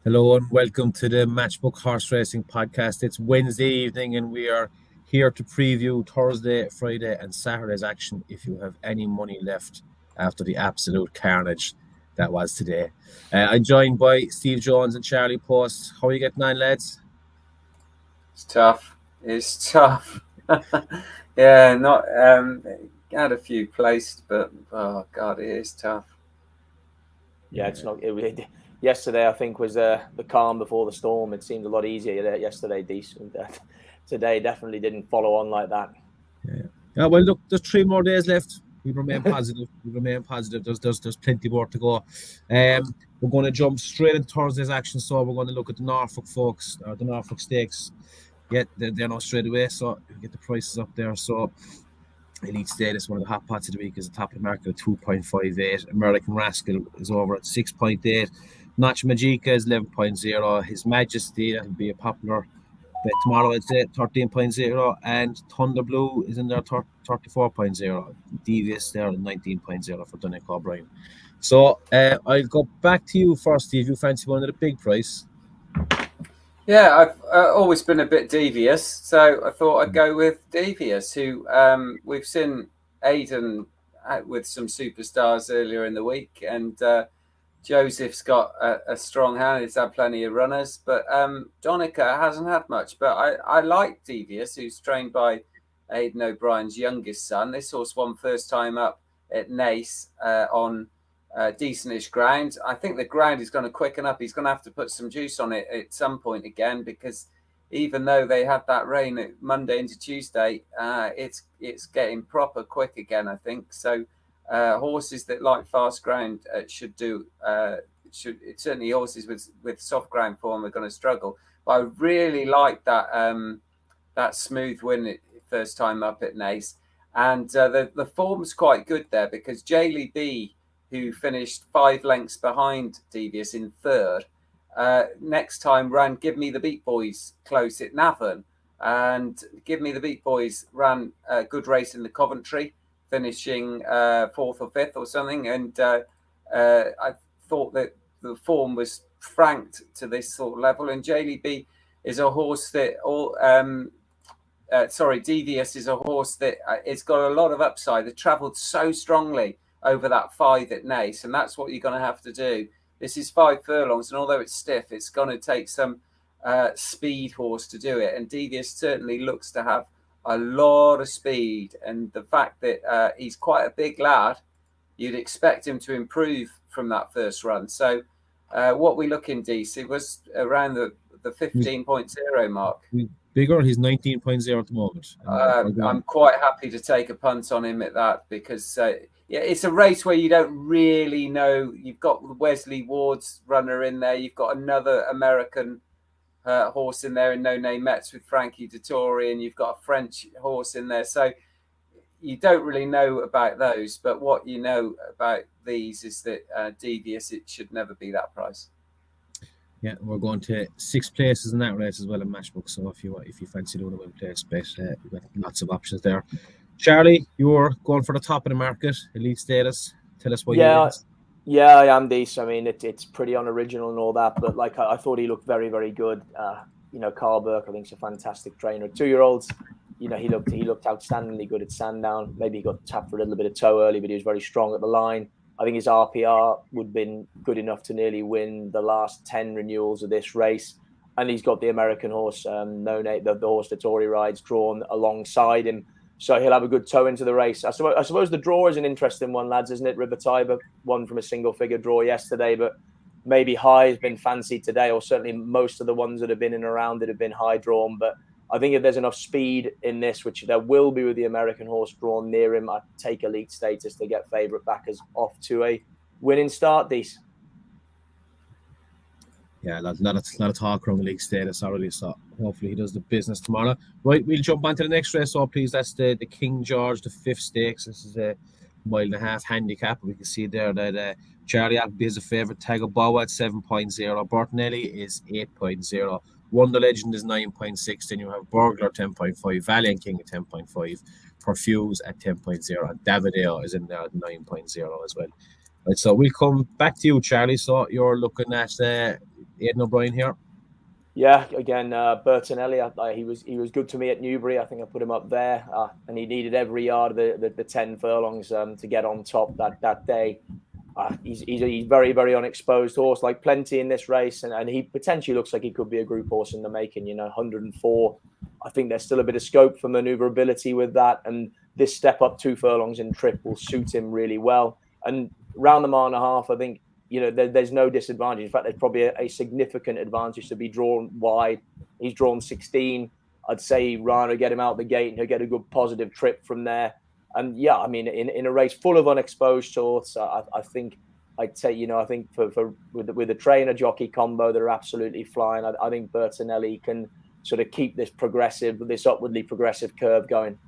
Hello and welcome to the Matchbook Horse Racing Podcast. It's Wednesday evening and we are here to preview Thursday, Friday, and Saturday's action if you have any money left after the absolute carnage that was today. I'm joined by Steve Jones and Charlie Post. How are you getting on, lads? It's tough. It's tough. Yeah, not had a few placed, but oh god, it is tough. Yeah, it's not. Yesterday, I think, was the calm before the storm. It seemed a lot easier yesterday, decent. Today definitely didn't follow on like that. Well, look, there's 3 more days left. We remain positive. There's plenty more to go. We're going to jump straight into Thursday's action. So we're going to look at the Norfolk folks, or the Norfolk Stakes. Yeah, they're not straight away. So you get the prices up there. So Elite Status, one of the hot pots of the week, is the top of the market at 2.58. American Rascal is over at 6.8. Notch Magica is 11.0. His Majesty, that'll be a popular bet tomorrow, I'd say 13.0. And Thunder Blue is in there 34.0. Devious there at 19.0 for Dunick O'Brien. So I'll go back to you first, Steve. You fancy one of the big price? Yeah, I've always been a bit devious, so I thought I'd go with Devious, who we've seen Aidan with some superstars earlier in the week, and Joseph's got a strong hand. He's had plenty of runners, but Donica hasn't had much. But I like Devious, who's trained by Aidan O'Brien's youngest son. This horse won first time up at Naas on decentish ground. I think the ground is going to quicken up. He's going to have to put some juice on it at some point again, because even though they had that rain Monday into Tuesday, it's getting proper quick again, I think. So horses that like fast ground should certainly horses with soft ground form are going to struggle. But I really like that smooth win first time up at Naas, and the form's quite good there, because Jaylee B, who finished 5 lengths behind Devious in third, next time ran Give Me the Beat Boys close at Navan, and Give Me the Beat Boys ran a good race in the Coventry, finishing 4th or 5th or something, and I thought that the form was franked to this sort of level. And Jaylee B is a horse that Devious is a horse that it's got a lot of upside. It travelled so strongly over that 5 at Naas, and that's what you're going to have to do. This is 5 furlongs, and although it's stiff, it's going to take some speed horse to do it. And Devious certainly looks to have a lot of speed, and the fact that he's quite a big lad, you'd expect him to improve from that first run. So what we look in DC was around the 15.0 mark. Bigger, he's 19.0 at the moment. I'm quite happy to take a punt on him at that, because yeah, it's a race where you don't really know. You've got Wesley Ward's runner in there. You've got another American horse in there in No Name Mets with Frankie Dettori, and you've got a French horse in there. So you don't really know about those. But what you know about these is that Devious, it should never be that price. Yeah, we're going to 6 places in that race as well in Matchbook. So if you fancy doing a win place bet, we've got lots of options there. Charlie, you're going for the top of the market, Elite Status. Tell us what you want. Yeah, I am decent. I mean, it's pretty unoriginal and all that, but like I thought he looked very, very good. Carl Burke, I think, is a fantastic trainer. 2-year-olds, he looked outstandingly good at Sandown. Maybe he got tapped for a little bit of toe early, but he was very strong at the line. I think his RPR would have been good enough to nearly win the last 10 renewals of this race. And he's got the American horse, the horse that Tory rides, drawn alongside him. So he'll have a good toe into the race. I suppose the draw is an interesting one, lads, isn't it? River Tiber won from a single-figure draw yesterday, but maybe high has been fancied today, or certainly most of the ones that have been in and around it have been high drawn. But I think if there's enough speed in this, which there will be with the American horse drawn near him, I'd take Elite Status to get favourite backers off to a winning start, Dees. Yeah, a lot of talk around the League Status already, so hopefully he does the business tomorrow. Right, we'll jump on to the next race, so please. That's the King George, the 5th stakes. This is a 1.5 handicap. We can see there that Charlie Appleby is a favourite. Tagabawa at 7.0. Bertinelli is 8.0. Wonder Legend is 9.6. Then you have Burglar 10.5. Valiant King at 10.5. Perfuse at 10.0. And Davideo is in there at 9.0 as well. Right, so we'll come back to you, Charlie. So you're looking at Aidan O'Brien here. Yeah, again, Bertinelli, he was good to me at Newbury. I think I put him up there, and he needed every yard of the 10 furlongs to get on top that day. He's very, very unexposed horse, like plenty in this race, and he potentially looks like he could be a group horse in the making. 104. I think there's still a bit of scope for manoeuvrability with that, and this step up 2 furlongs in trip will suit him really well. And round the mile and a half, I think there's no disadvantage. In fact, there's probably a significant advantage to be drawn wide. He's drawn 16. I'd say Rana get him out the gate and he'll get a good positive trip from there. And yeah, I mean, in a race full of unexposed sorts, I think I'd say, I think with the trainer jockey combo, they're absolutely flying. I think Bertinelli can sort of keep this upwardly progressive curve going.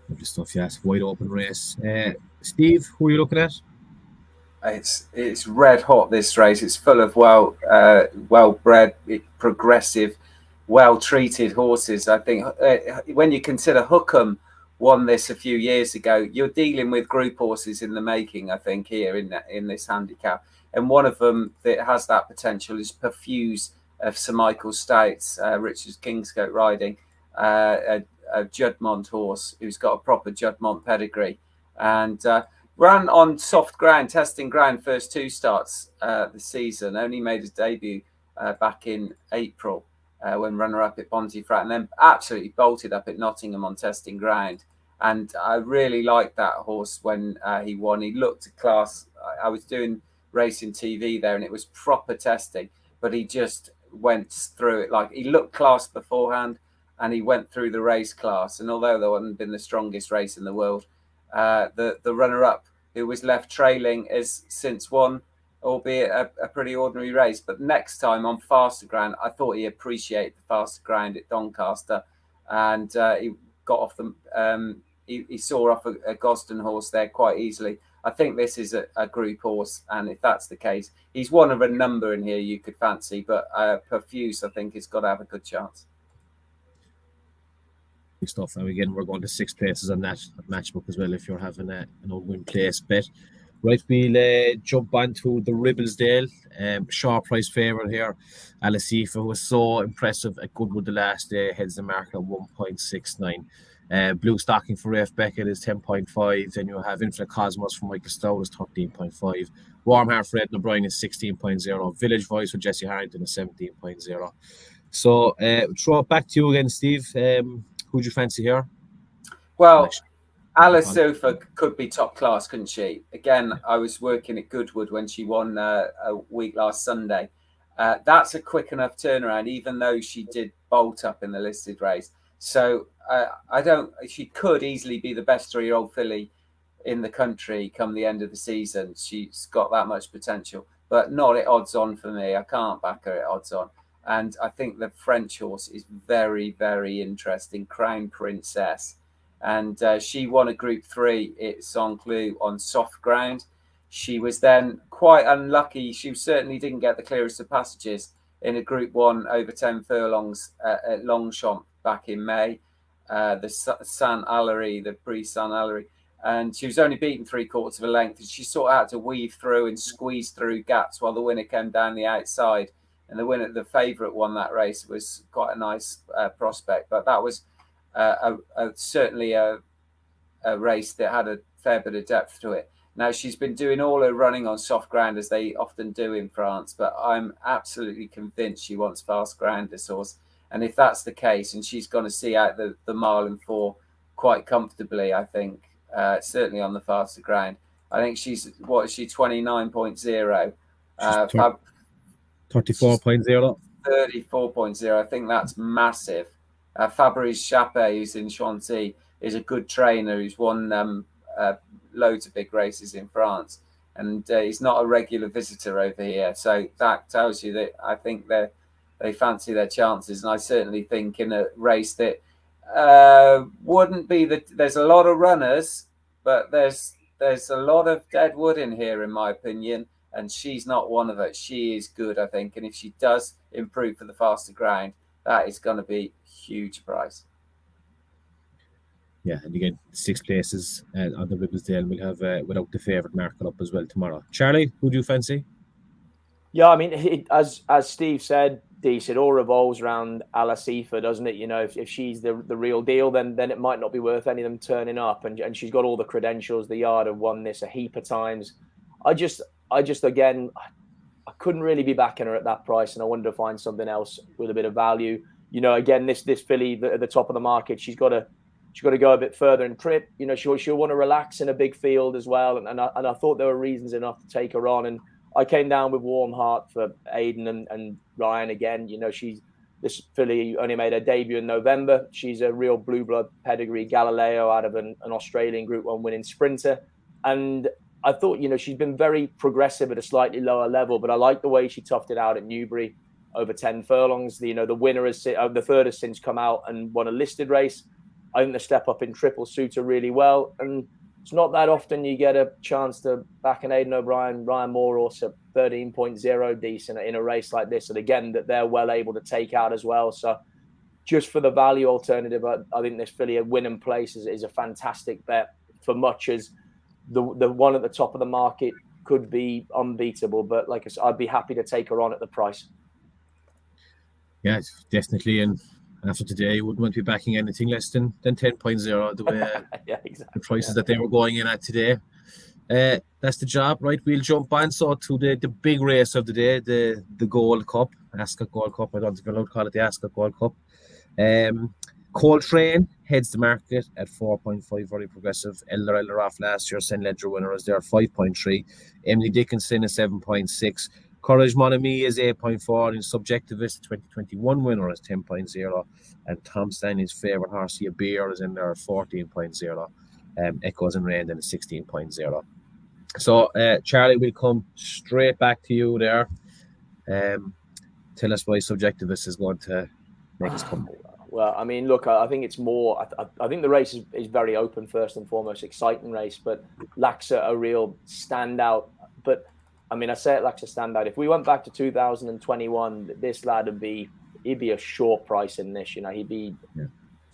Lovely stuff, yes. Wide open race. Steve, who are you looking at? It's red hot, this race. It's full of well-bred, progressive, well-treated horses. I think when you consider Hookham won this a few years ago, you're dealing with group horses in the making, I think, here in this handicap. And one of them that has that potential is Perfuse of Sir Michael Stout's, Richard Kingscote riding, a Juddmonte horse who's got a proper Juddmonte pedigree. And ran on soft ground, testing ground, first 2 starts this season. Only made his debut back in April when runner-up at Pontefract, and then absolutely bolted up at Nottingham on testing ground. And I really liked that horse when he won. He looked a class. I was doing racing TV there, and it was proper testing, but he just went through it. Like, he looked class beforehand, and he went through the race class. And although there hadn't been the strongest race in the world, the runner-up, who was left trailing, has since won, albeit a pretty ordinary race. But next time on faster ground, I thought he appreciated the faster ground at Doncaster, and he got off the. He saw off a Gosden horse there quite easily. I think this is a group horse, and if that's the case, he's one of a number in here you could fancy. But Perfuse, I think, has got to have a good chance. Stuff. And again, we're going to 6 places on that matchbook as well if you're having an old-win place bet. Right, we'll jump on to the Ribblesdale. Sharp price favourite here. Alasifa, who was so impressive at Goodwood the last day, heads the market at 1.69. Blue Stocking for Rafe Beckett is 10.5. Then you have Infinite Cosmos from Michael Stout is 13.5. Warm Heart for Aidan O'Brien is 16.0. Village Voice for Jesse Harrington is 17.0. So throw it back to you again, Steve. Who'd you fancy here? Well, Alasifa could be top class, couldn't she? Again, I was working at Goodwood when she won a week last Sunday. That's a quick enough turnaround, even though she did bolt up in the listed race. So she could easily be the best 3-year-old filly in the country come the end of the season. She's got that much potential, but not at odds on for me. I can't back her at odds on. And I think the French horse is very, very interesting, Crown Princess. And she won a Group 3 at Saint-Cloud on soft ground. She was then quite unlucky. She certainly didn't get the clearest of passages in a Group 1 over 10 furlongs at Longchamp back in May, the Saint-Allery, the Prix Saint-Allery. And she was only beaten 3/4 of a length. And she sort of had to weave through and squeeze through gaps while the winner came down the outside. And the winner, the favourite, won that race. Was quite a nice prospect. But that was certainly a race that had a fair bit of depth to it. Now, she's been doing all her running on soft ground, as they often do in France. But I'm absolutely convinced she wants fast ground, this horse. And if that's the case, and she's going to see out the mile and 4 quite comfortably, I think, certainly on the faster ground. I think she's, 29.0? 34.0. 34.0. I think that's massive. Fabrice Chappé, who's in Chantilly, is a good trainer who's won loads of big races in France. And he's not a regular visitor over here. So that tells you that I think they fancy their chances. And I certainly think in a race that wouldn't be there's a lot of runners, but there's a lot of dead wood in here, in my opinion. And she's not one of it. She is good, I think. And if she does improve for the faster ground, that is going to be a huge prize. Yeah, and again, 6 places on the Ribblesdale. We'll have without the favourite market up as well tomorrow. Charlie, who do you fancy? Yeah, I mean, as Steve said, Dees, it all revolves around Alasifa, doesn't it? You know, if she's the real deal, then it might not be worth any of them turning up. And she's got all the credentials. The Yard have won this a heap of times. I just again, I couldn't really be backing her at that price, and I wanted to find something else with a bit of value. You know, again, this filly at the top of the market, she's got to go a bit further in trip. You know, she'll want to relax in a big field as well. And I thought there were reasons enough to take her on. And I came down with warm heart for Aidan and Ryan again. You know, this filly only made her debut in November. She's a real blue blood pedigree Galileo out of an Australian Group 1 winning sprinter. And I thought, you know, she's been very progressive at a slightly lower level, but I like the way she toughed it out at Newbury over 10 furlongs. The winner the third has since come out and won a listed race. I think the step up in triple suits her really well. And it's not that often you get a chance to back an Aidan O'Brien, Ryan Moore, or 13.0 decent in a race like this. And again, that they're well able to take out as well. So just for the value alternative, I think this filly at win and place is a fantastic bet, for much as the one at the top of the market could be unbeatable. But like I said, I'd be happy to take her on at the price. Yeah, definitely. And after today, you wouldn't want to be backing anything less than 10.0, the way yeah, exactly. the prices that they were going in at today. That's the job, right? We'll jump on to the big race of the day, the Gold Cup, Ascot Gold Cup. I don't think I'm allowed to call it the Ascot Gold Cup. Coltrane heads the market at 4.5, very progressive. Elder off last year, St. Ledger winner is there, 5.3. Emily Dickinson is 7.6. Courage Mon Ami is 8.4, and Subjectivist 2021 winner is 10.0, and Tom Stanley's favourite horse, A Beer, is in there at 14.0. Echoes and Rain then is 16.0. So Charlie, we'll come straight back to you there. Tell us why Subjectivist is going to make us come. Well, I mean, look, I think it's more. I think the race is very open, first and foremost, exciting race, but lacks a real standout. But I mean, I say it lacks a standout. If we went back to 2021, this lad he'd be a short price in this. You know, he'd be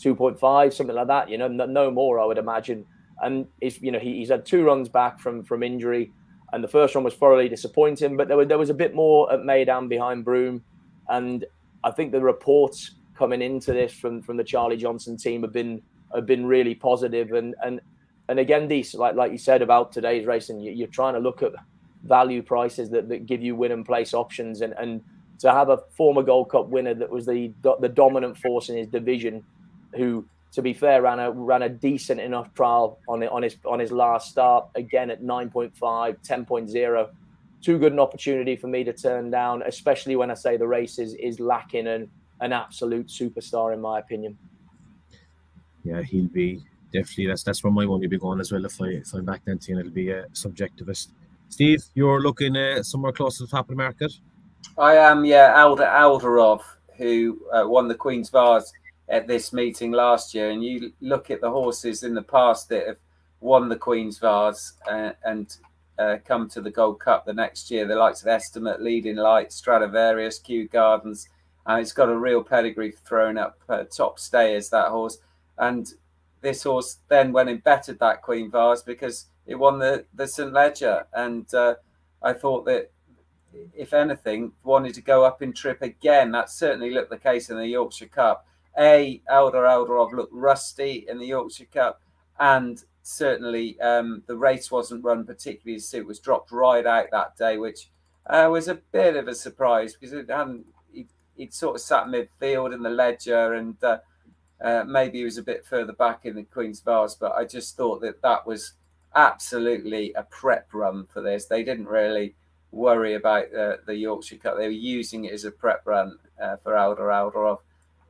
2.5, something like that. You know, no more, I would imagine. And he's had 2 runs back from injury, and the first one was thoroughly disappointing. But there was a bit more at Meydan behind Broome, and I think the reports coming into this from the Charlie Johnson team have been really positive. And again, these like you said about today's racing, you're trying to look at value prices that give you win and place options, and to have a former Gold Cup winner that was the dominant force in his division, who, to be fair, ran a decent enough trial on his last start, again at 9.5, 10.0. Too good an opportunity for me to turn down, especially when I say the race is lacking an absolute superstar, in my opinion. Yeah, he'll be definitely. That's where my money will be going as well. If I'm back then, it'll be a Subjectivist. Steve, you're looking somewhere close to the top of the market. I am, yeah. Alderov, who won the Queen's Vase at this meeting last year, and you look at the horses in the past that have won the Queen's Vase and come to the Gold Cup the next year, the likes of Estimate, Leading Light, Stradivarius, Kew Gardens. It's got a real pedigree for throwing up top stayers, that horse. And this horse then went and bettered that Queen Vase because it won the St. Ledger. And I thought that, if anything, wanted to go up in trip again. That certainly looked the case in the Yorkshire Cup. Alderov looked rusty in the Yorkshire Cup, and certainly the race wasn't run particularly as it was dropped right out that day, which was a bit of a surprise because he'd sort of sat midfield in the Ledger, and maybe he was a bit further back in the Queen's Vase, but I just thought that was absolutely a prep run for this. They didn't really worry about the Yorkshire Cup. They were using it as a prep run for Alderov.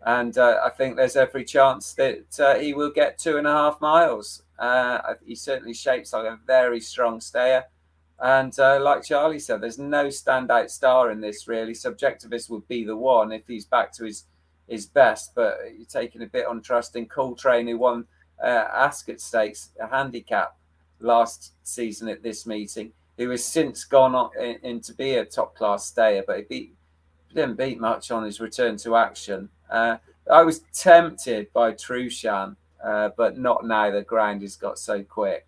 And I think there's every chance that he will get 2.5 miles. He certainly shapes like a very strong stayer. And like Charlie said, there's no standout star in this, really. Subjectivist would be the one if he's back to his best. But you're taking a bit on trust in Coltrane, who won Ascot Stakes, a handicap, last season at this meeting, who has since gone on in to be a top-class stayer. But he didn't beat much on his return to action. I was tempted by Trushan, but not now. The ground has got so quick.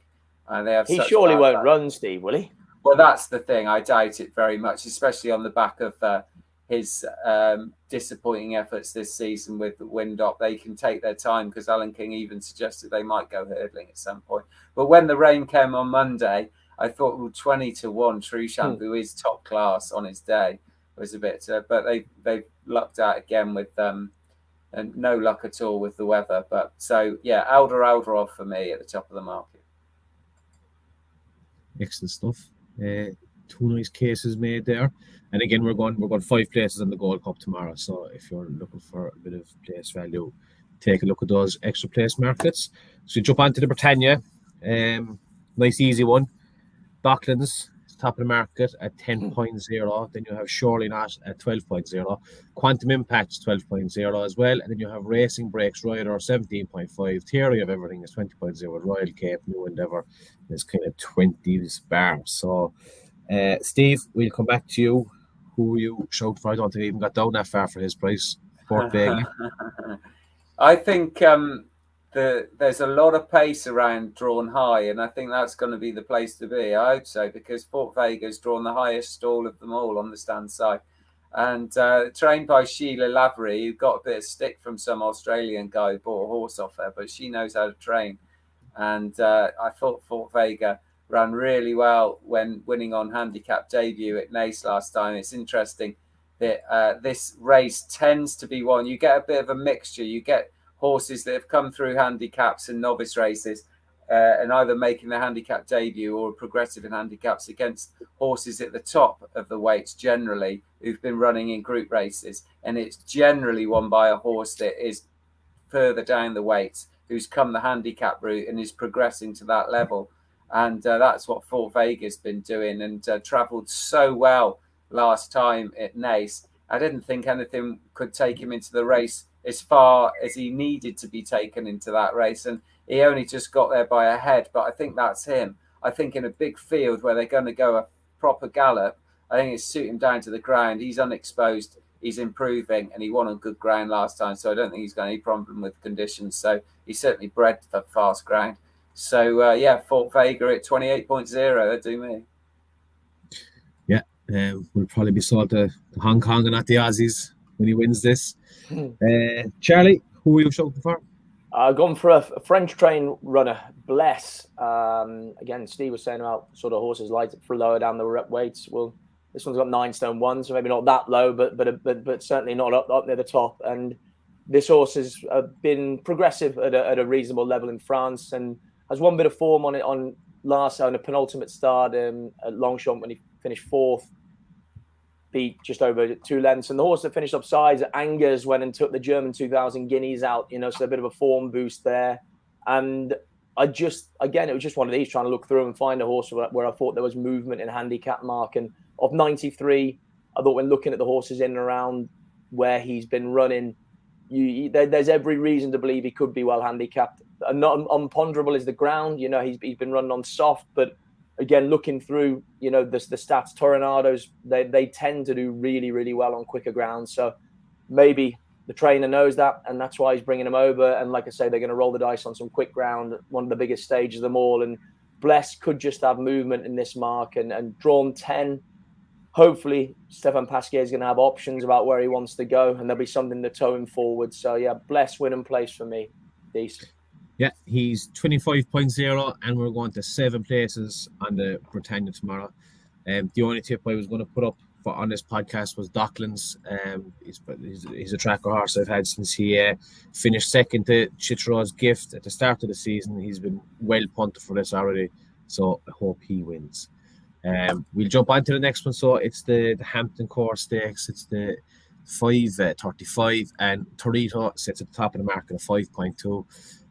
They have. He surely won't run, Steve, will he? Well, that's the thing. I doubt it very much, especially on the back of his disappointing efforts this season with the wind up. They can take their time because Alan King even suggested they might go hurdling at some point. But when the rain came on Monday, I thought, well, 20-1 Truchamp, who is top class on his day, was a bit. But they lucked out again with and no luck at all with the weather. But so yeah, Alderov for me at the top of the market. Excellent stuff. Two nice cases made there, and again we're going 5 places in the Gold Cup tomorrow. So if you're looking for a bit of place value, take a look at those extra place markets. So you jump onto the Britannia, nice easy one. Docklands, top of the market at 10.0. Then you have Surely Not at 12.0. Quantum Impact 12.0 as well. And then you have Racing Brakes Rider 17.5. Theory of Everything is 20.0. Royal Cape New Endeavour is kind of 20s bar. So, Steve, we'll come back to you. Who you showed for? I don't think he even got down that far for his price. Fort Vega. I think there's a lot of pace around drawn high, and I think that's going to be the place to be. I hope so, because Fort Vega's drawn the highest stall of them all on the stand side. And trained by Sheila Lavery, who got a bit of stick from some Australian guy who bought a horse off her, but she knows how to train. And I thought Fort Vega ran really well when winning on handicap debut at Naas last time. It's interesting that this race tends to be one, you get a bit of a mixture. You get horses that have come through handicaps and novice races and either making their handicap debut or progressive in handicaps against horses at the top of the weights generally who've been running in group races. And it's generally won by a horse that is further down the weights, who's come the handicap route and is progressing to that level. And that's what Fort Vega's been doing, and travelled so well last time at Naas. I didn't think anything could take him into the race as far as he needed to be taken into that race, and he only just got there by a head. But I think that's him. I think in a big field where they're going to go a proper gallop, I think it's suit him down to the ground. He's unexposed, he's improving, and he won on good ground last time, so I don't think he's got any problem with conditions. So he's certainly bred for fast ground. So yeah, Fort Vega at 28.0, that'd do me. Yeah, we'll probably be sold to Hong Kong and not the Aussies when he wins this. Charlie, who are you shooting for? Gone for a French train runner, Bless. Again, Steve was saying about sort of horses light for lower down the weights. Well, this one's got 9 stone 1, so maybe not that low, but certainly not up near the top. And this horse has been progressive at a reasonable level in France, and has one bit of form on a penultimate start at Longchamp when he finished 4th. Beat just over 2 lengths, and the horse that finished up sides, Angers, went and took the German 2000 Guineas out, so a bit of a form boost there. And it was just one of these, trying to look through and find a horse where I thought there was movement in handicap mark. And of 93, I thought when looking at the horses in and around where he's been running, there's every reason to believe he could be well handicapped. Not unponderable is the ground, he's been running on soft, but again, looking through, the stats, Toronados, they tend to do really, really well on quicker ground. So maybe the trainer knows that, and that's why he's bringing him over. And like I say, they're going to roll the dice on some quick ground, one of the biggest stages of them all. And Bless could just have movement in this mark, and drawn 10. Hopefully, Stefan Pasquier is going to have options about where he wants to go, and there'll be something to tow him forward. So yeah, Bless win and place for me. Decent. Yeah, he's 25.0, and we're going to 7 places on the Britannia tomorrow. The only tip I was going to put up on this podcast was Docklands. He's a tracker horse I've had since he finished second to Chitra's Gift at the start of the season. He's been well punted for this already, so I hope he wins. We'll jump on to the next one. So it's the Hampton Court Stakes. It's the 5:35, and Torito sits at the top of the market at 5.2.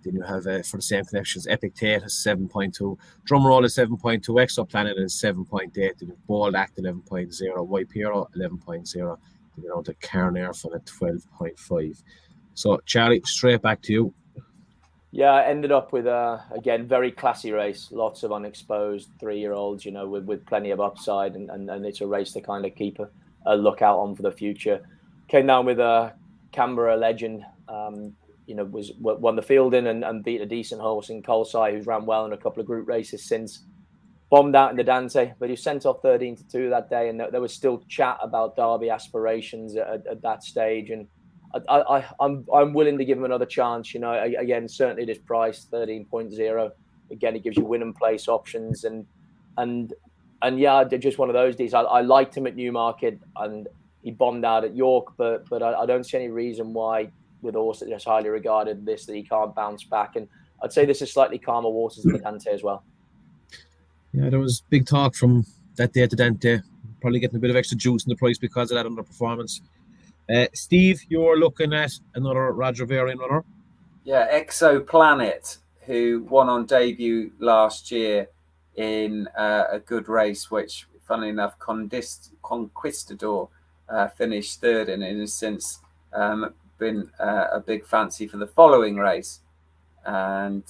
Then you have, for the same connections, Epic Tate has 7.2, Drumroll is 7.2, Exoplanet is 7.8, then you have Bold Act 11.0, White Hero 11.0, then you're on to Carnair for at 12.5. So, Charlie, straight back to you. Yeah, I ended up with again, very classy race, lots of unexposed 3-year-olds, with plenty of upside, and it's a race to kind of keep a lookout on for the future. Came down with a Canberra Legend. Won the fielding and beat a decent horse in Colsai, who's ran well in a couple of group races since. bombed out in the Dante, but he was sent off 13-2 that day, and there was still chat about Derby aspirations at that stage. And I'm willing to give him another chance. Again, certainly this price 13.0. Again, it gives you win and place options, and yeah, just one of those days. I liked him at Newmarket, and he bombed out at York, but I don't see any reason why, with a horse that's highly regarded, that he can't bounce back. And I'd say this is slightly calmer waters than the Dante as well. Yeah, there was big talk from that day at the Dante. Probably getting a bit of extra juice in the price because of that underperformance. Steve, you're looking at another Roger Varian runner. Yeah, Exoplanet, who won on debut last year in a good race, which, funnily enough, Conquistador finished third in, and has since been a big fancy for the following race. And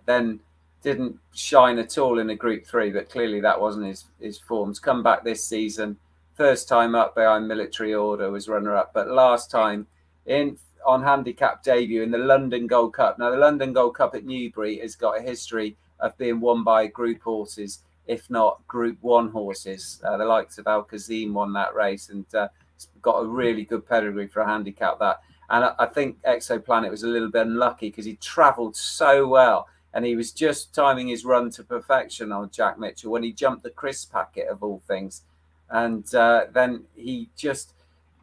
then didn't shine at all in a Group 3, but clearly that wasn't his form. He's come back this season, first time up behind Military Order, was runner-up, but last time on handicap debut in the London Gold Cup. Now, the London Gold Cup at Newbury has got a history of being won by group horses, if not Group 1 horses. The likes of Al Kazim won that race, and got a really good pedigree for a handicap that. And I think Exoplanet was a little bit unlucky because he travelled so well, and he was just timing his run to perfection on Jack Mitchell when he jumped the Chris packet of all things. And then he just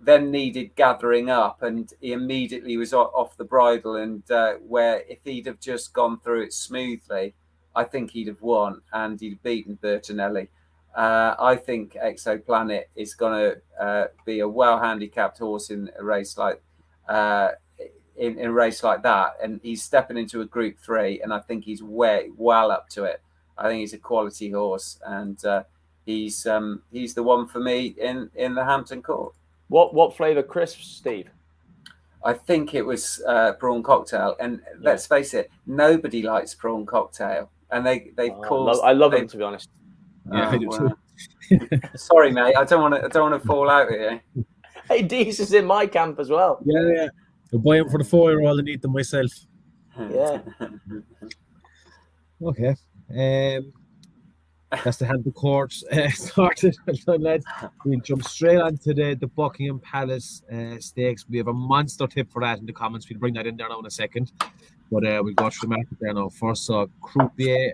needed gathering up, and he immediately was off the bridle. And where if he'd have just gone through it smoothly, I think he'd have won and he'd have beaten Bertinelli. I think Exoplanet is going to be a well-handicapped horse in a race like in a race like that, and he's stepping into a Group 3, and I think he's well up to it. I think he's a quality horse, and he's the one for me in the Hampton Court. What flavour crisps, Steve? I think it was prawn cocktail, and let's face it, nobody likes prawn cocktail, and they've caused. I love them, to be honest. Yeah, I do too. Sorry, mate. I don't want to fall out here. Hey, Dees is in my camp as well. Yeah. I'll buy them for the 4-year-old and eat them myself. Yeah. Okay. That's the Hampton Court started, lads. We'll jump straight onto the Buckingham Palace stakes. We have a monster tip for that in the comments. We'll bring that in there now in a second. But we'll go through the market there now. First, so Croupier,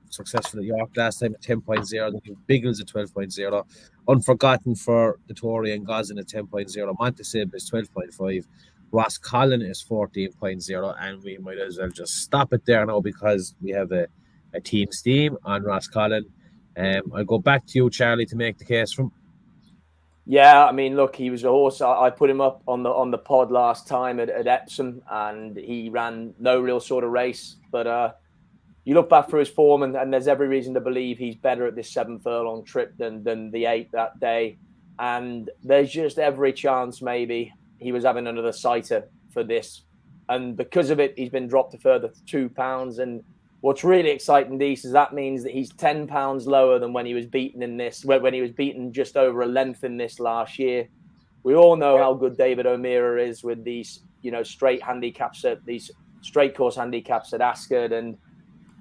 successful at York last time at 10.0. Then Biggles at 12.0. Unforgotten for the Tory and Gosden at 10.0. Montesib is 12.5. Ross Collin is 14.0. And we might as well just stop it there now because we have a team steam on Ross Collin. I'll go back to you, Charlie, to make the case from. Yeah, I mean, look, he was a horse. I put him up on the pod last time at Epsom, and he ran no real sort of race. But you look back through his form, and there's every reason to believe he's better at this 7 furlong trip than the 8 that day. And there's just every chance maybe he was having another sighter for this. And because of it, he's been dropped a further £2. And what's really exciting, Dees, is that means that he's £10 lower than when he was beaten in this, when he was beaten just over a length in this last year. We all know how good David O'Meara is with these, straight handicaps at these straight course handicaps at Ascot. And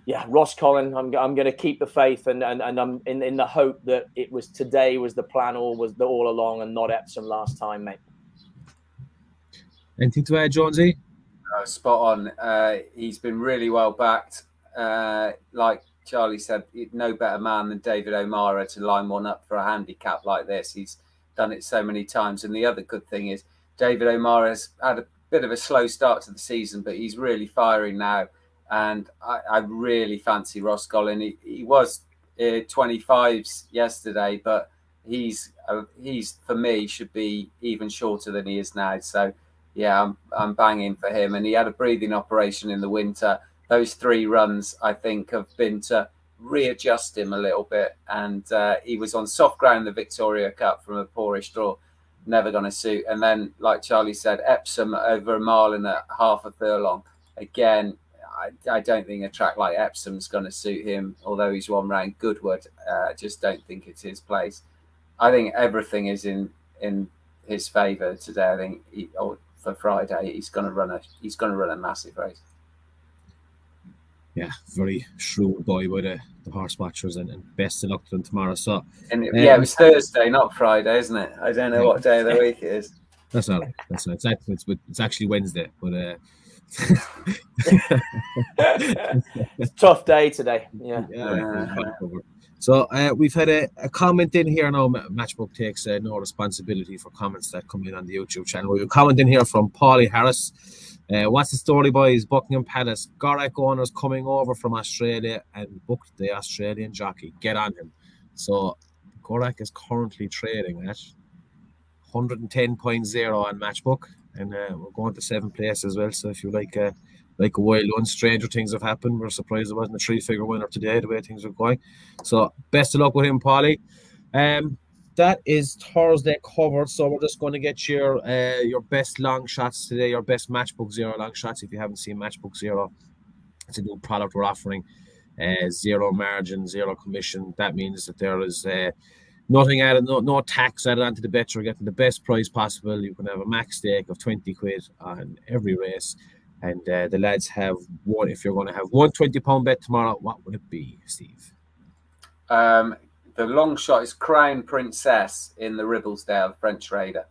yeah, Ross Collin, I'm going to keep the faith, and I'm in the hope that it was today was the plan all along, and not Epsom last time, mate. Anything to add, Jonesy? Spot on. He's been really well backed. Like Charlie said, no better man than David O'Meara to line one up for a handicap like this. He's done it so many times. And the other good thing is David O'Meara's had a bit of a slow start to the season, but he's really firing now. And I really fancy Ross Collin. He was 25s yesterday, but he's for me should be even shorter than he is now. So yeah, I'm banging for him. And he had a breathing operation in the winter. Those 3 runs, I think, have been to readjust him a little bit. And he was on soft ground the Victoria Cup from a poorish draw. Never going to suit. And then, like Charlie said, Epsom over a mile and a half a furlong. Again, I don't think a track like Epsom's going to suit him, although he's one round Goodwood. I just don't think it's his place. I think everything is in his favour today. I think for Friday he's going to run a massive race. Yeah, very shrewd boy by the horse watchers, and best of luck to them tomorrow. So, And it was Thursday, not Friday, isn't it? I don't know what day of the week it is. That's all right. That's all right. It's actually Wednesday, but it's a tough day today. Yeah. So we've had a comment in here now. Matchbook takes no responsibility for comments that come in on the YouTube channel. We have a comment in here from Paulie Harris. What's the story, boys? Buckingham Palace Gorak owners coming over from Australia and booked the Australian jockey. Get on him. So Gorak is currently trading at 110.0 on Matchbook, and we're going to 7th place as well. So if you like a wild one, stranger things have happened. We're surprised it wasn't a 3-figure winner today, the way things are going. So best of luck with him, Paulie. That is Thursday covered. So we're just going to get your best long shots today, your best Matchbook Zero long shots. If you haven't seen Matchbook Zero, it's a new product we're offering. Zero margin, zero commission. That means that there is nothing added, no tax added onto the bet. You're getting the best price possible. You can have a max stake of 20 quid on every race. And the lads have one. If you're going to have one £20 bet tomorrow, what would it be, Steve? The long shot is Crown Princess in the Ribblesdale French Raider.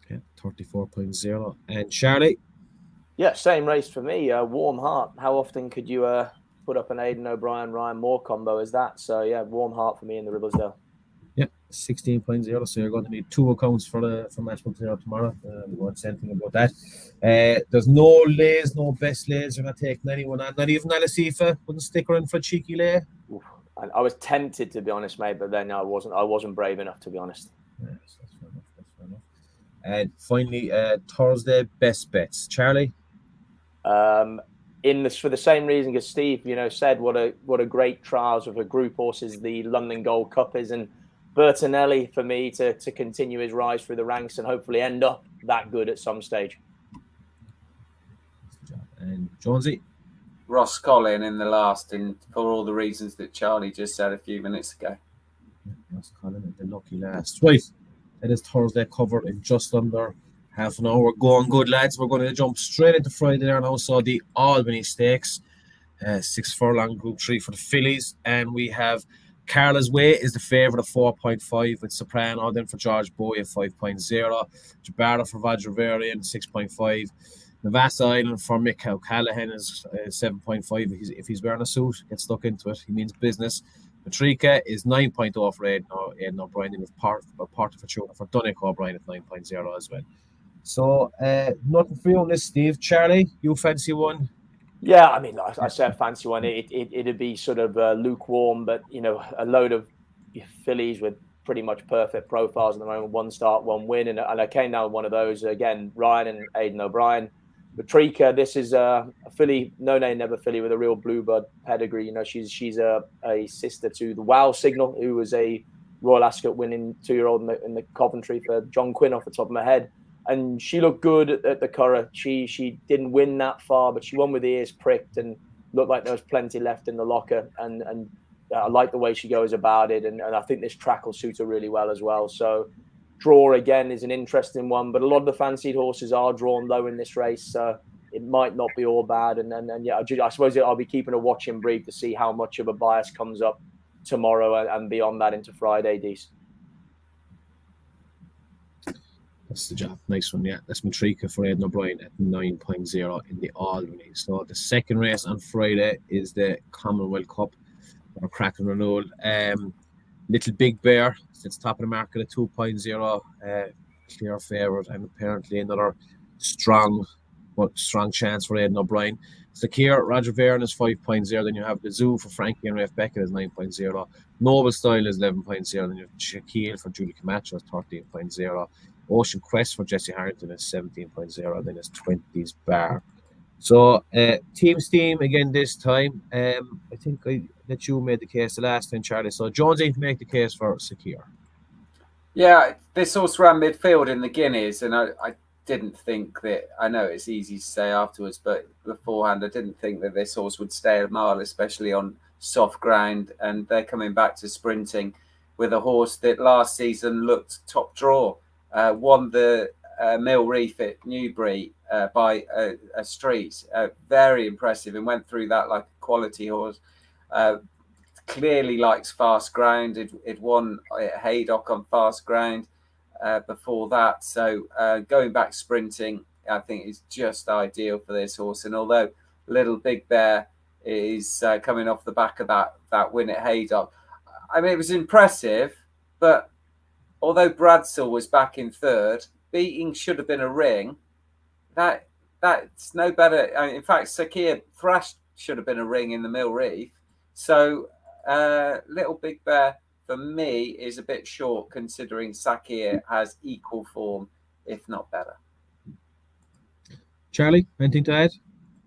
Yeah, 34.0. And Charlie? Yeah, same race for me. Warm Heart. How often could you put up an Aidan O'Brien, Ryan Moore combo as that? So, yeah, Warm Heart for me in the Ribblesdale. Yeah, 16.0. So you're going to need 2 accounts for Matchbook Zero tomorrow. We won't say anything about that. There's no lays, no best lays. You're not taking anyone on. Not even Alasifa. Wouldn't stick her in for a cheeky lay. I was tempted, to be honest, mate, but then I wasn't brave enough, to be honest. Yes, that's fair enough. And finally, Thursday best bets, Charlie. For the same reason as Steve, said what a great trials of a group horses the London Gold Cup is, and Bertinelli for me to continue his rise through the ranks and hopefully end up that good at some stage. And Jonesy. Ross Collin in the last, and for all the reasons that Charlie just said a few minutes ago. Ross Collin in the lucky last. Right, that is Thursday covered in just under half an hour. We're going good, lads. We're going to jump straight into Friday there now. So the Albany Stakes, 6 furlong Group 3 for the fillies, and we have Carla's Way is the favourite of 4.5 with Soprano, then for George Bowie at 5.0, Jabara for Vajravarian 6.5. Navassa Island for Mick O'Callaghan is 7.5. If he's wearing a suit, get stuck into it. He means business. Patrika is 9.0 for Aidan O'Brien, and part of Fortuna for Dunick O'Brien at 9.0 as well. So nothing for you on this, Steve. Charlie, you fancy one? Yeah, I mean, like I said, fancy one. It'd be sort of lukewarm, but a load of fillies with pretty much perfect profiles at the moment. 1 start, 1 win, and I came down with one of those again. Ryan and Aidan O'Brien. Patrika, this is a filly, no name, never filly with a real bluebird pedigree. She's a sister to the Wow Signal, who was a Royal Ascot winning 2-year-old in the Coventry for John Quinn off the top of my head. And she looked good at the Curragh. She didn't win that far, but she won with the ears pricked and looked like there was plenty left in the locker. And I like the way she goes about it. And I think this track will suit her really well as well. So draw again is an interesting one, but a lot of the fancied horses are drawn low in this race. So it might not be all bad. And I suppose I'll be keeping a watching brief to see how much of a bias comes up tomorrow and beyond that into Friday, Dees. That's the job. Nice one, yeah. That's Matrika for Aidan O'Brien at 9.0 in the Albany. So the second race on Friday is the Commonwealth Cup or Cracken Renewal. Little Big Bear sits top of the market at 2.0. Clear favourite, and apparently another strong chance for Aidan O'Brien. Sakir, Roger Varon is 5.0. Then you have the Zoo for Frankie and Rafe Beckett is 9.0. Noble Style is 11.0. Then you have Shaquille for Julie Camacho is 13.0. Ocean Quest for Jesse Harrington is 17.0. Then it's 20s Bar. So Team Steam again this time. I think that you made the case the last time, Charlie. So Jonesy make the case for Sakir. Yeah, this horse ran midfield in the Guineas, and I didn't think that. I know it's easy to say afterwards, but beforehand, I didn't think that this horse would stay a mile, especially on soft ground. And they're coming back to sprinting with a horse that last season looked top draw. Won the Mill Reef at Newbury by a street. Very impressive, and went through that like a quality horse. Clearly likes fast ground. It won at Haydock on fast ground before that. So going back sprinting, I think is just ideal for this horse. And although Little Big Bear is coming off the back of that win at Haydock, I mean, it was impressive, but although Bradsell was back in third, beating Should Have Been a Ring. That's no better. In fact, Sakir thrashed Should Have Been a Ring in the Mill Reef. So Little Big Bear for me is a bit short, considering Sakir has equal form, if not better. Charlie, anything to add?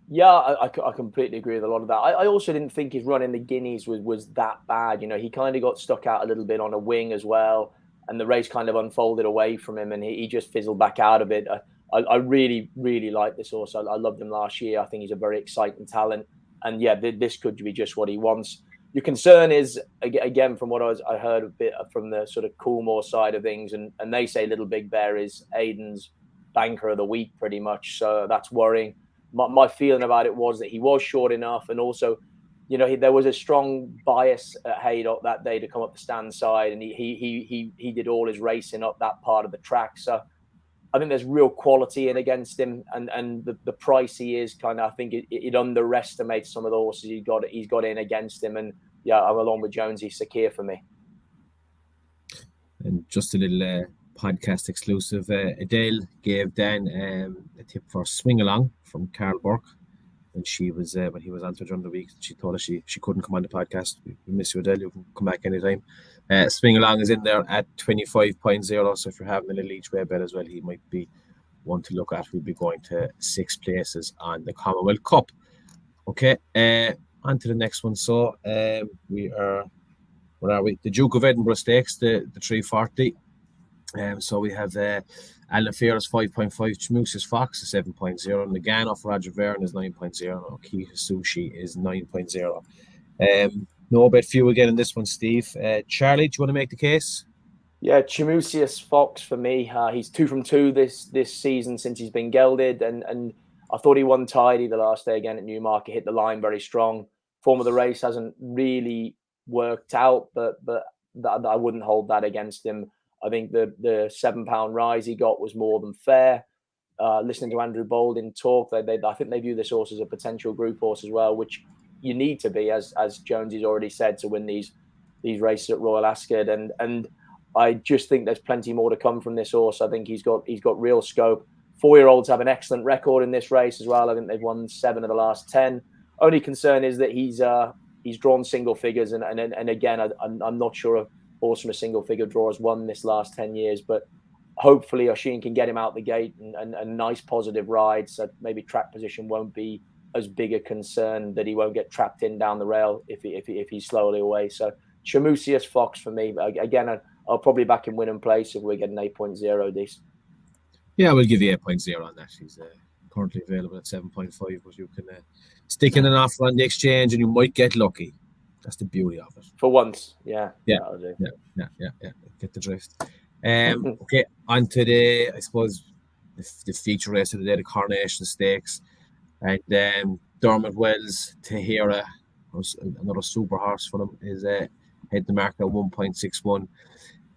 Yeah, I completely agree with a lot of that. I also didn't think his run in the Guineas was that bad. You know, he kind of got stuck out a little bit on a wing as well, and the race kind of unfolded away from him, and he just fizzled back out of it. I really, really like this horse. I loved him last year. I think he's a very exciting talent, and yeah, this could be just what he wants. Your concern is, again, from what I heard a bit from the sort of Coolmore side of things, and they say Little Big Bear is Aidan's banker of the week pretty much, so that's worrying. My feeling about it was that he was short enough, and also, you know, there was a strong bias at Haydock that day to come up the stand side, and he did all his racing up that part of the track. So I think there's real quality in against him, and the price he is kind of, I think it underestimates some of the horses he's got in against him. And yeah, I'm along with Jonesy. Sakir for me. And just a little podcast exclusive. Adele gave Dan a tip for Swing Along from Carl Burke, and she was when he was on to during the week. She told us she couldn't come on the podcast. We miss you, Adele. You can come back anytime. Swing Along is in there at 25.0. So if you're having a little each way bet as well, he might be one to look at. We'll be going to 6 places on the Commonwealth Cup. Okay, on to the next one. So where are we? The Duke of Edinburgh Stakes, the 340. So we have Alan Fear's 5.5, Chmusis Fox is 7.0, Nagano for Roger Verne is 9.0, and Oki Sushi is 9.0. No bet few again in this one, Steve. Charlie, do you want to make the case? Yeah, Chmusius Fox for me. He's 2 from 2 this season since he's been gelded, and I thought he won tidy the last day again at Newmarket, hit the line very strong. Form of the race hasn't really worked out, but I wouldn't hold that against him. I think the £7 rise he got was more than fair. Listening to Andrew Baldwin talk, I think they view this horse as a potential group horse as well, which you need to be, as Jonesy's already said, to win these races at Royal Ascot. And I just think there's plenty more to come from this horse. I think he's got real scope. 4-year-olds have an excellent record in this race as well. I think they've won 7 of the last 10. Only concern is that he's drawn single figures, and again, I'm not sure a horse from a single figure draw has won this last 10 years, but hopefully Oisin can get him out the gate and nice positive ride, so maybe track position won't be as big a concern, that he won't get trapped in down the rail if he's slowly away. So Chmusius Fox for me. Again, I'll probably back him win and place if we're getting 8.0 this. Yeah, we'll give you 8.0 on that. He's currently available at 7.5, but you can stick in an offer on the exchange and you might get lucky. That's the beauty of it. For once, yeah. Yeah. Get the drift. Okay, on to the feature race of the day, the Coronation Stakes. And Dermot Wells, Tahira, another super horse for them, is head the mark at 1.61.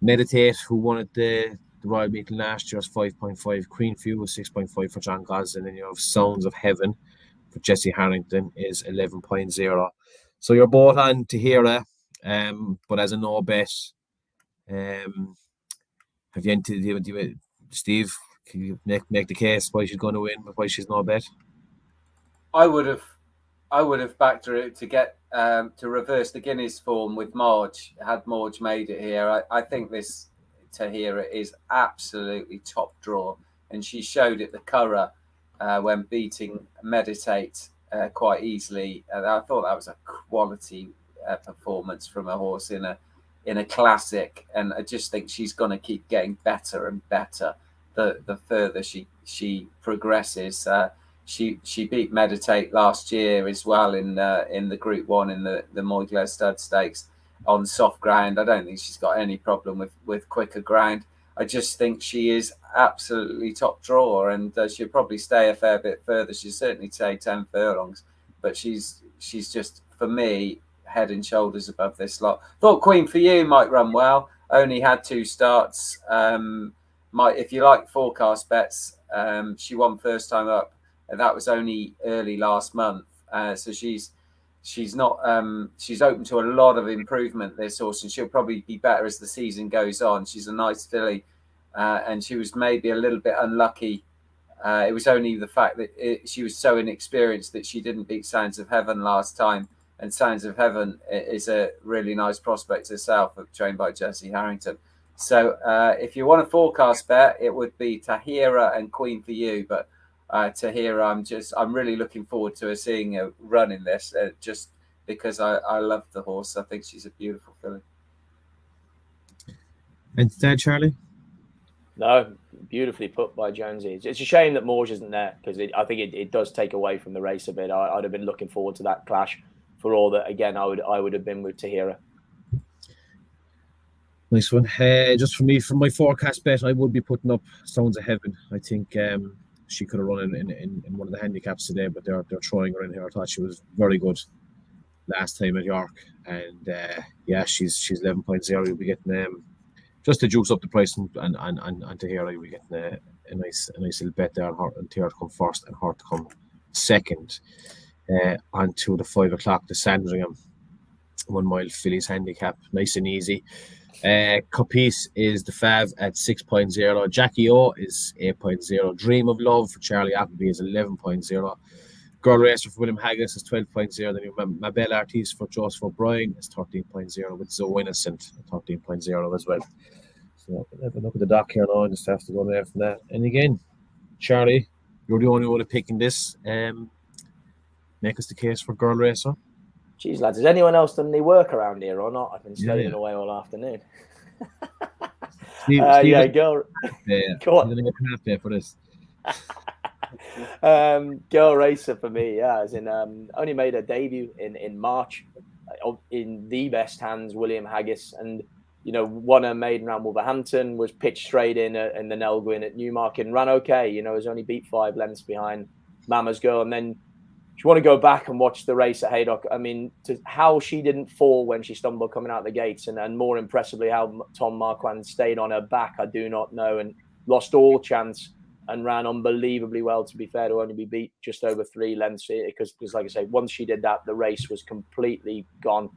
Meditate, who won at the Royal Meeting last year, is 5.5. Queen Few was 6.5 for John Gosling, and you have Sounds of Heaven for Jesse Harrington is 11.0. So you're both on Tahira, but as a no bet, have you entered, Steve? Can you make the case why she's going to win, but why she's no bet? I would have backed her to get to reverse the Guinness form with Marge. Had Marge made it here, I think this Tahira is absolutely top draw, and she showed it the Curragh when beating Meditate quite easily. And I thought that was a quality performance from a horse in a classic, and I just think she's going to keep getting better and better the further she progresses. She beat Meditate last year as well in the Group 1 in the Moyglare Stud Stakes on soft ground. I don't think she's got any problem with quicker ground. I just think she is absolutely top draw, and she'll probably stay a fair bit further. She'll certainly take 10 furlongs, but she's just for me, head and shoulders above this lot. Thought Queen for You might run well. Only had 2 starts. If you like forecast bets, she won first time up, and that was only early last month. So she's open to a lot of improvement, this horse, and she'll probably be better as the season goes on. She's a nice filly, and she was maybe a little bit unlucky. It was only the fact that she was so inexperienced that she didn't beat Sounds of Heaven last time. And Sounds of Heaven is a really nice prospect herself, trained by Jesse Harrington. So if you want a forecast bet, it would be Tahira and Queen for You. But Tahira, I'm really looking forward to her seeing her run in this, just because I love the horse. I think she's a beautiful filly. And Dad, Charlie? No, beautifully put by Jonesy. It's a shame that Morge isn't there, because I think it does take away from the race a bit. I'd have been looking forward to that clash. For all that, again, I would have been with Tahira. Nice one. Just for me, for my forecast bet, I would be putting up Sounds of Heaven. I think she could have run in one of the handicaps today, but they're throwing her in here. I thought she was very good last time at York, and she's 11.0. You'll be getting just to juice up the price, and Tahira, you'll be getting a nice little bet there, and Tahira to come first and her to come second. Onto the 5 o'clock, the Sandringham 1 mile fillies handicap, nice and easy. Capice is the fav at 6.0. Jackie O is 8.0. Dream of Love for Charlie Appleby is 11.0. Girl Racer for William Haggis is 12.0. Then you have Mabel Artiste for Joseph O'Brien is 13.0, with Zoe Innocent at 13.0 as well. So have a look at the dock here now, and just have to go there from that. And again, Charlie, you're the only one picking this. Make us the case for Girl Racer. Jeez, lads, has anyone else done any work around here or not? I've been studying away all afternoon. Steve, Girl. Go on. Half there for this. Girl Racer for me, as in only made her debut in March in the best hands, William Haggis, and won her maiden round Wolverhampton, was pitched straight in the Nelgwyn at Newmarket and ran okay. Was only beat 5 lengths behind Mama's Girl, and then. If you want to go back and watch the race at Haydock, I mean, how she didn't fall when she stumbled coming out the gates, and more impressively, how Tom Marquand stayed on her back, I do not know, and lost all chance and ran unbelievably well, to be fair, to only be beat just over 3 lengths. Because like I say, once she did that, the race was completely gone.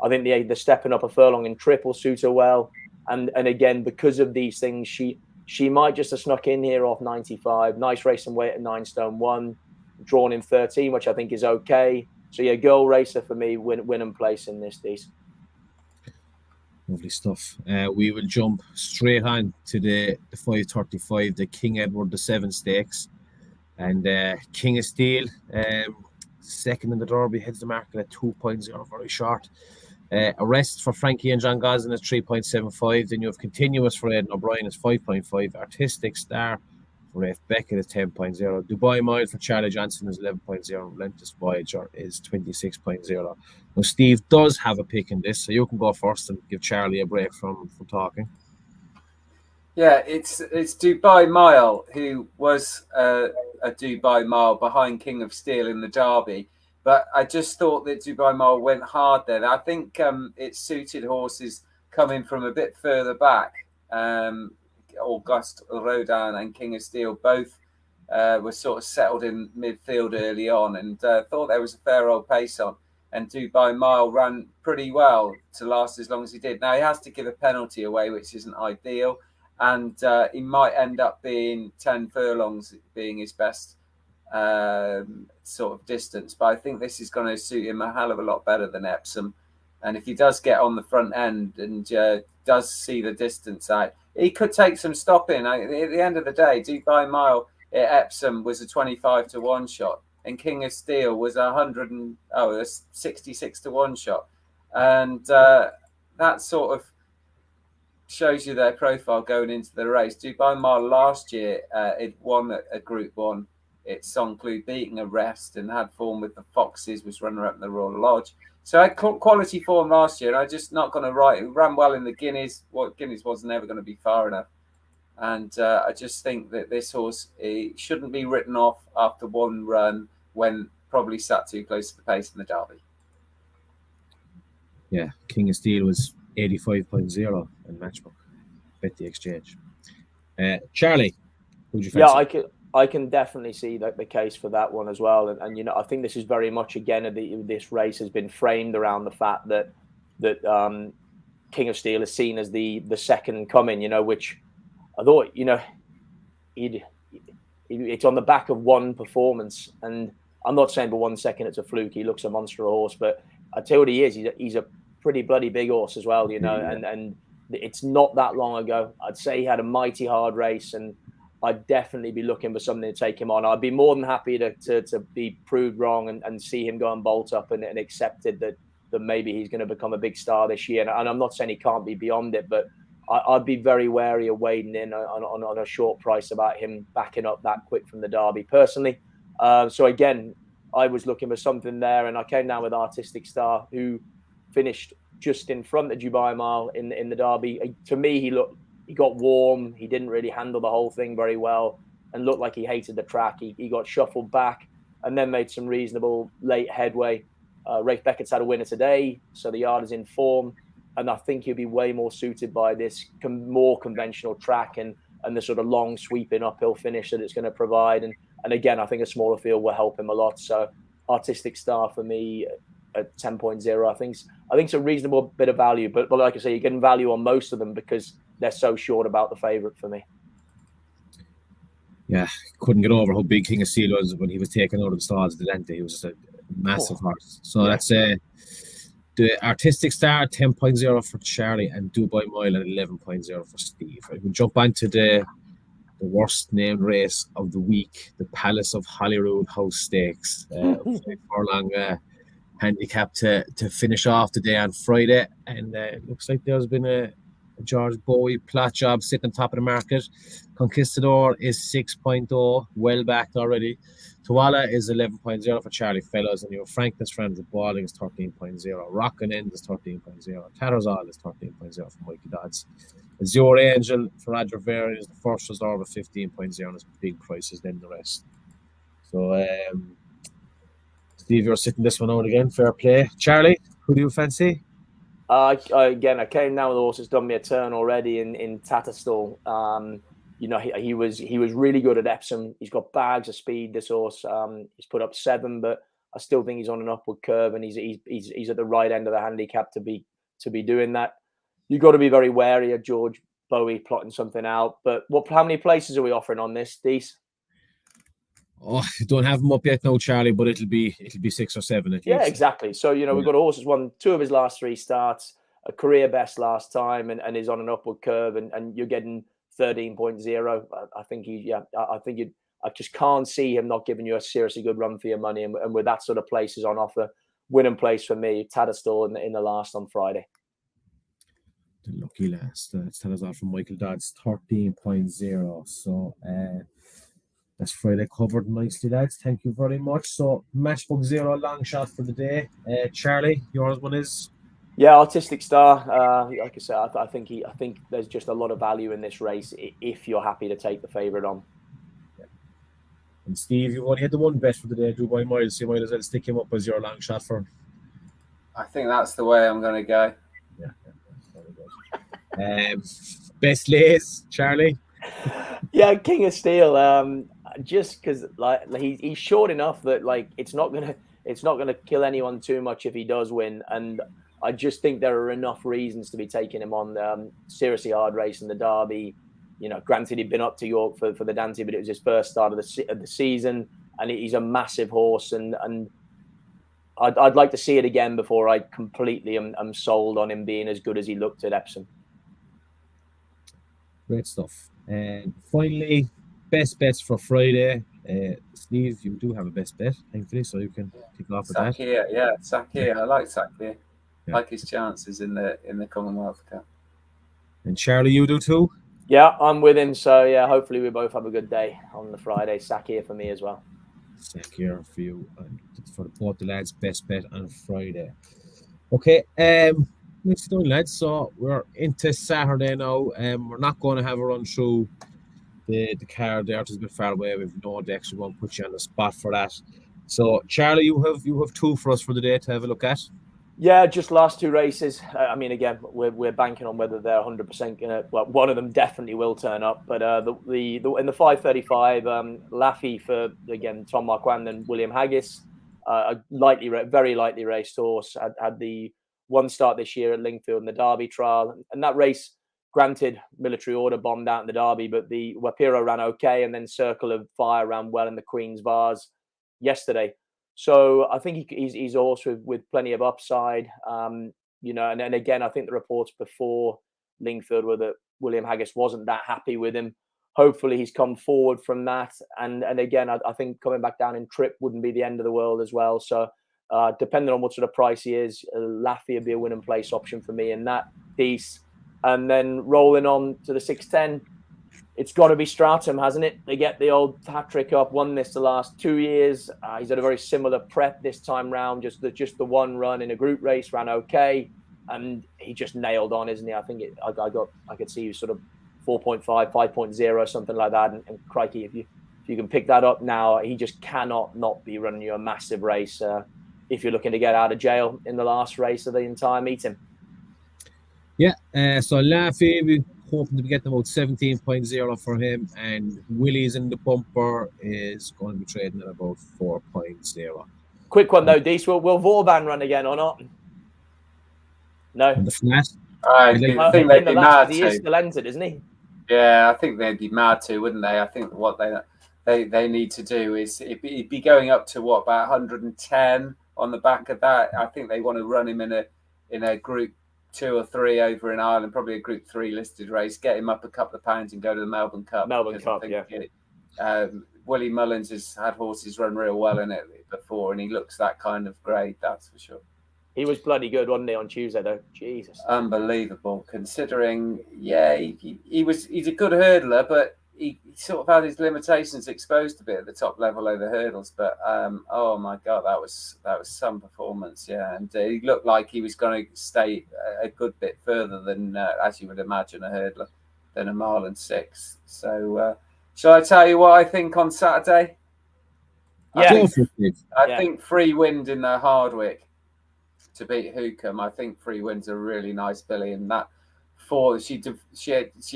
I think the stepping up a furlong in triple suit her well. And again, because of these things, she might just have snuck in here off 95. Nice race and weight at 9 stone 1. Drawn in 13, which I think is okay. So Girl Racer for me, win and place in this piece. Lovely stuff. We will jump straight on to the 5:35, the King Edward VII Stakes, and King of Steel, second in the Derby, heads the market at 2.0, very short. Arrest for Frankie and John Gosling is 3.75. Then you have Continuous for Aidan O'Brien is 5.5. Artistic Star for Rafe Beckett is 10.0. Dubai Mile for Charlie Johnson is 11.0. Relentless Voyager is 26.0. Now, Steve does have a pick in this, so you can go first and give Charlie a break from talking. Yeah, it's Dubai Mile, who was a Dubai Mile behind King of Steel in the Derby. But I just thought that Dubai Mile went hard there. I think it suited horses coming from a bit further back. Auguste Rodin and King of Steel both were sort of settled in midfield early on, and thought there was a fair old pace on. And Dubai Mile ran pretty well to last as long as he did. Now, he has to give a penalty away, which isn't ideal. And he might end up being 10 furlongs being his best sort of distance. But I think this is going to suit him a hell of a lot better than Epsom. And if he does get on the front end and does see the distance out, he could take some stopping. At the end of the day, Dubai Mile at Epsom was a 25 to 1 shot. And King of Steel was a 66 to 1 shot. And that sort of shows you their profile going into the race. Dubai Mile last year, it won a Group 1. It's Songclu beating Arrest and had form with the Foxes, was runner-up in the Royal Lodge. So I had quality form last year, and I'm just not going to write. It ran well in the Guineas. Guineas was never going to be far enough. And I just think that this horse shouldn't be written off after one run when probably sat too close to the pace in the Derby. Yeah, King of Steel was 85.0 in Matchbook. Bet the exchange. Charlie, who'd you Yeah, fancy? I can definitely see the case for that one as well. And I think this is very much again this race has been framed around the fact that King of Steel is seen as the second coming. Which I thought it's on the back of one performance, and I'm not saying for 1 second it's a fluke. He looks a monster horse, but I tell you what he is. He's a pretty bloody big horse as well. And it's not that long ago. I'd say he had a mighty hard race, and I'd definitely be looking for something to take him on. I'd be more than happy to be proved wrong and see him go and bolt up and accepted that maybe he's going to become a big star this year. And I'm not saying he can't be beyond it, but I'd be very wary of wading in on a short price about him backing up that quick from the Derby personally. So again, I was looking for something there, and I came down with Artistic Star, who finished just in front of Dubai Mile in the Derby. To me, he got warm. He didn't really handle the whole thing very well and looked like he hated the track. He got shuffled back and then made some reasonable late headway. Rafe Beckett's had a winner today, so the yard is in form. And I think he'll be way more suited by this more conventional track and the sort of long sweeping uphill finish that it's going to provide. And again, I think a smaller field will help him a lot. So Artistic Star for me at 10.0, I think it's a reasonable bit of value. But like I say, you're getting value on most of them because they're so short about the favourite for me. Yeah, couldn't get over how big King of Steel was when he was taken out of the stalls at the Lente. He was just a massive horse. So that's the Artistic Star 10.0 for Charlie and Dubai Mile at 11.0 for Steve. I will jump on to the worst named race of the week, the Palace of Holyrood House Stakes. 5 furlong handicap to finish off the day on Friday. And it looks like there's been a George Bowie plot job sitting on top of the market. Conquistador is 6.0, well backed already. Tuala is 11.0 for Charlie Fellows, and your Frankness Friends of Balling is 13.0. Rock and End is 13.0. Tattersall is 13.0 for Mikey Dodds. Azure Angel for Roger Varian is the first reserve of 15.0, and it's big prices than the rest. So, Steve, you're sitting this one out again. Fair play. Charlie, who do you fancy? Again, I came down with the horse that's done me a turn already in Tattersall. He was really good at Epsom. He's got bags of speed. This horse, he's put up 7, but I still think he's on an upward curve, and he's at the right end of the handicap to be doing that. You've got to be very wary of George Bowie plotting something out. But how many places are we offering on this, Dees? Oh, don't have him up yet, no, Charlie, but it'll be 6 or 7 at least. Yeah, exactly. So we've got a horse that's won 2 of his last 3 starts, a career best last time, and is on an upward curve, and you're getting 13.0. I just can't see him not giving you a seriously good run for your money. And with that sort of places on offer, win and place for me, Tattersall in the last on Friday. The lucky last. It's Tattersall from Micheál Dodds, 13.0. So that's Friday covered nicely, lads. Thank you very much. So Matchbook 0 long shot for the day. Charlie, yours one is? Yeah, Artistic Star. Like I said, I think there's just a lot of value in this race if you're happy to take the favourite on. Yeah. And Steve, you've only had the one bet for the day, Dubai Mile, so you might as well stick him up as your long shot for him. I think that's the way I'm going to go. Yeah. Very good. Best lays, Charlie? Yeah, King of Steel. Just because he's short enough that it's not gonna kill anyone too much if he does win, and I just think there are enough reasons to be taking him on. Seriously hard race in the Derby. Granted he'd been up to York for the Dante, but it was his first start of the season, and he's a massive horse, and I'd like to see it again before I completely am sold on him being as good as he looked at Epsom. Great stuff. And finally, best bets for Friday. Steve, you do have a best bet, thankfully, so you can kick off with that. Sakir. I like Sakir. I like his chances in the Commonwealth Cup. And Charlie, you do too? Yeah, I'm with him. So yeah, hopefully we both have a good day on the Friday. Sakir for me as well. Sakir for you and for both the lads, best bet on Friday. Okay, let's do it, lads. So we're into Saturday now. We're not going to have a run through the card there. It's a bit far away. We've no decks. We won't put you on the spot for that. So Charlie, you have 2 for us for the day to have a look at. Yeah, just last 2 races. I mean, again, we're banking on whether they're 100% gonna. Well, one of them definitely will turn up, but the in the 5:35, Laffy for again Tom Marquand and William Haggis, a very lightly raced horse, had the one start this year at Lingfield in the Derby trial, and that race, granted, Military Order bombed out in the Derby, but the Wapiro ran okay, and then Circle of Fire ran well in the Queen's Vase yesterday. So I think he's a horse with plenty of upside, and again, I think the reports before Lingfield were that William Haggis wasn't that happy with him. Hopefully he's come forward from that. And again, I think coming back down in trip wouldn't be the end of the world as well. So depending on what sort of price he is, Laffy would be a win and place option for me in that piece. And then rolling on to the 6:10, it's got to be Stratum, hasn't it? They get the old hat trick up, won this the last 2 years. He's had a very similar prep this time round, just the one run in a group race, ran okay. And he just nailed on, isn't he? I think I could see you sort of 4.5, 5.0, something like that. And crikey, if you can pick that up now, he just cannot not be running you a massive race if you're looking to get out of jail in the last race of the entire meeting. Yeah, so Laffy, we're hoping to be getting about 17.0 for him, and Willie's in the bumper is going to be trading at about 4.0. Quick one though, Dees, will Vauban run again or not? No. On the flat? I think they'd be mad to. He is still entered, isn't he? Yeah, I think they'd be mad to, wouldn't they? I think what they need to do is it'd be going up to what, about 110 on the back of that. I think they want to run him in a group 2 or 3 over in Ireland, probably a group 3 listed race, get him up a couple of pounds and go to the Melbourne Cup. Willie Mullins has had horses run real well in it before, and he looks that kind of grade, that's for sure. He was bloody good, wasn't he, on Tuesday though? Jesus, unbelievable. Considering, he's a good hurdler, but he sort of had his limitations exposed a bit at the top level over hurdles. But oh my God, that was some performance, yeah. And he looked like he was going to stay a good bit further than, as you would imagine, a hurdler than a mile and 6. So, shall I tell you what I think on Saturday? Yeah, I think Free Wind in the Hardwick to beat Hookham. I think Free Wind's a really nice filly, and that she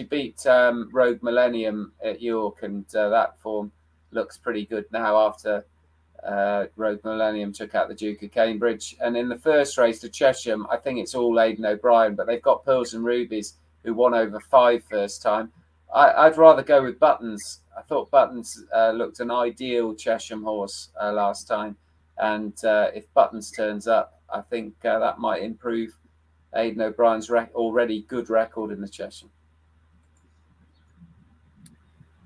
beat Rogue Millennium at York, and that form looks pretty good now after Rogue Millennium took out the Duke of Cambridge. And in the first race to Chesham, I think it's all Aidan O'Brien, but they've got Pearls and Rubies who won over 5 first time. I'd rather go with Buttons. I thought Buttons looked an ideal Chesham horse last time, and if Buttons turns up, I think that might improve Aidan O'Brien's already good record in the Chesham.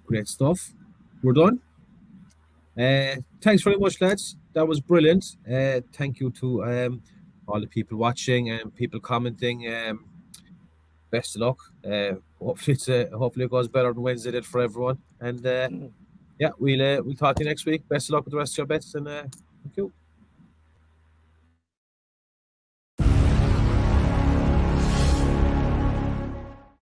Great stuff. We're done. Thanks very much, lads. That was brilliant. Thank you to all the people watching and people commenting. Best of luck. Hopefully it goes better than Wednesday did for everyone. And we'll talk to you next week. Best of luck with the rest of your bets, and thank you.